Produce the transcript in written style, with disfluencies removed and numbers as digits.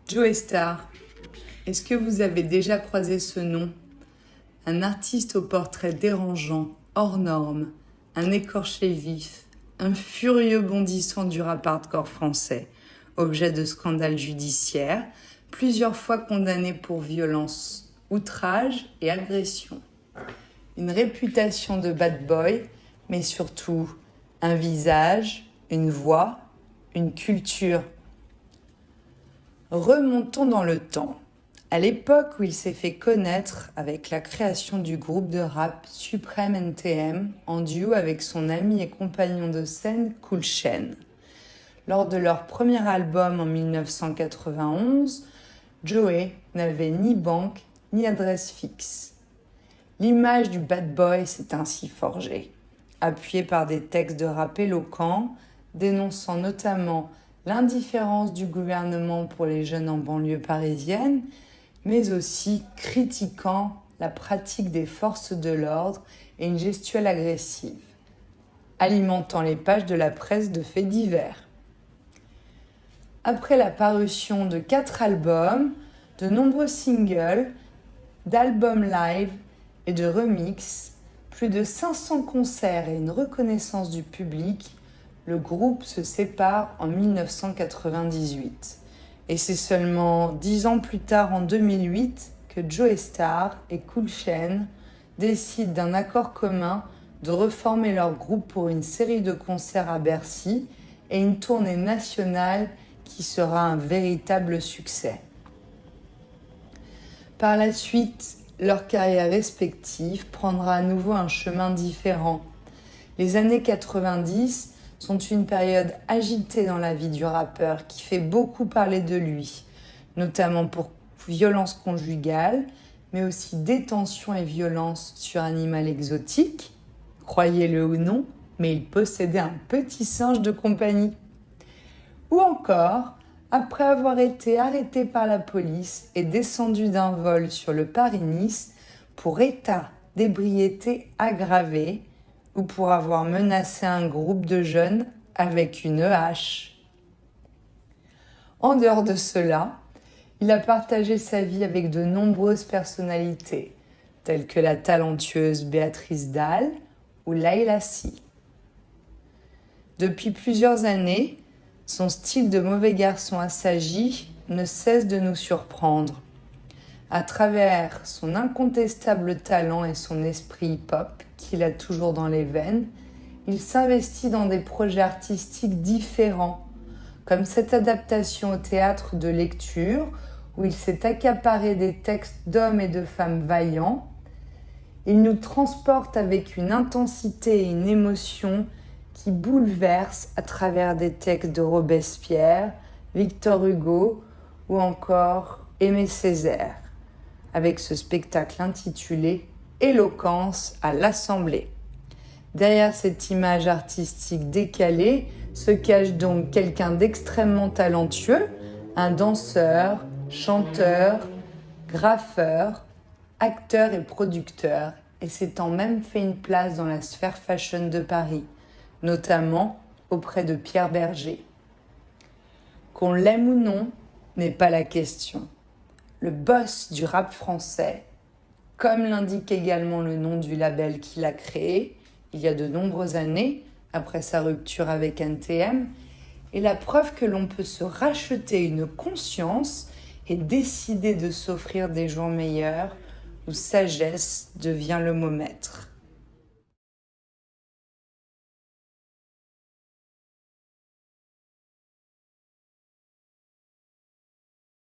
Joey Starr, est-ce que vous avez déjà croisé ce nom? Un artiste au portrait dérangeant, hors norme, un écorché vif, un furieux bondissant du rap hardcore français, objet de scandales judiciaires, plusieurs fois condamné pour violence, outrage et agression. Une réputation de bad boy, mais surtout un visage, une voix, une culture. Remontons dans le temps, à l'époque où il s'est fait connaître avec la création du groupe de rap Supreme NTM en duo avec son ami et compagnon de scène Cool Chain. Lors de leur premier album en 1991, Joey n'avait ni banque ni adresse fixe. L'image du bad boy s'est ainsi forgée, appuyée par des textes de rap éloquents, dénonçant notamment l'indifférence du gouvernement pour les jeunes en banlieue parisienne, mais aussi critiquant la pratique des forces de l'ordre et une gestuelle agressive, alimentant les pages de la presse de faits divers. Après la parution de 4 albums, de nombreux singles, d'albums live et de remixes, plus de 500 concerts et une reconnaissance du public, le groupe se sépare en 1998. Et c'est seulement 10 ans plus tard, en 2008, que Joey Starr et Cool Chain décident d'un accord commun de reformer leur groupe pour une série de concerts à Bercy et une tournée nationale qui sera un véritable succès. Par la suite, leur carrière respective prendra à nouveau un chemin différent. Les années 90 sont une période agitée dans la vie du rappeur qui fait beaucoup parler de lui, notamment pour violences conjugales, mais aussi détention et violence sur animal exotique. Croyez-le ou non, mais il possédait un petit singe de compagnie. Ou encore, après avoir été arrêté par la police et descendu d'un vol sur le Paris-Nice pour état d'ébriété aggravé, ou pour avoir menacé un groupe de jeunes avec une hache. En dehors de cela, il a partagé sa vie avec de nombreuses personnalités, telles que la talentueuse Béatrice Dalle ou Laila Si. Depuis plusieurs années, son style de mauvais garçon assagi ne cesse de nous surprendre. À travers son incontestable talent et son esprit hip-hop qu'il a toujours dans les veines, il s'investit dans des projets artistiques différents, comme cette adaptation au théâtre de lecture où il s'est accaparé des textes d'hommes et de femmes vaillants. Il nous transporte avec une intensité et une émotion qui bouleversent à travers des textes de Robespierre, Victor Hugo ou encore Aimé Césaire, avec ce spectacle intitulé « Éloquence à l'Assemblée ». Derrière cette image artistique décalée se cache donc quelqu'un d'extrêmement talentueux, un danseur, chanteur, graffeur, acteur et producteur, et s'étant même fait une place dans la sphère fashion de Paris, notamment auprès de Pierre Berger. Qu'on l'aime ou non n'est pas la question. Le boss du rap français, comme l'indique également le nom du label qu'il a créé il y a de nombreuses années, après sa rupture avec NTM, est la preuve que l'on peut se racheter une conscience et décider de s'offrir des jours meilleurs où sagesse devient le mot maître.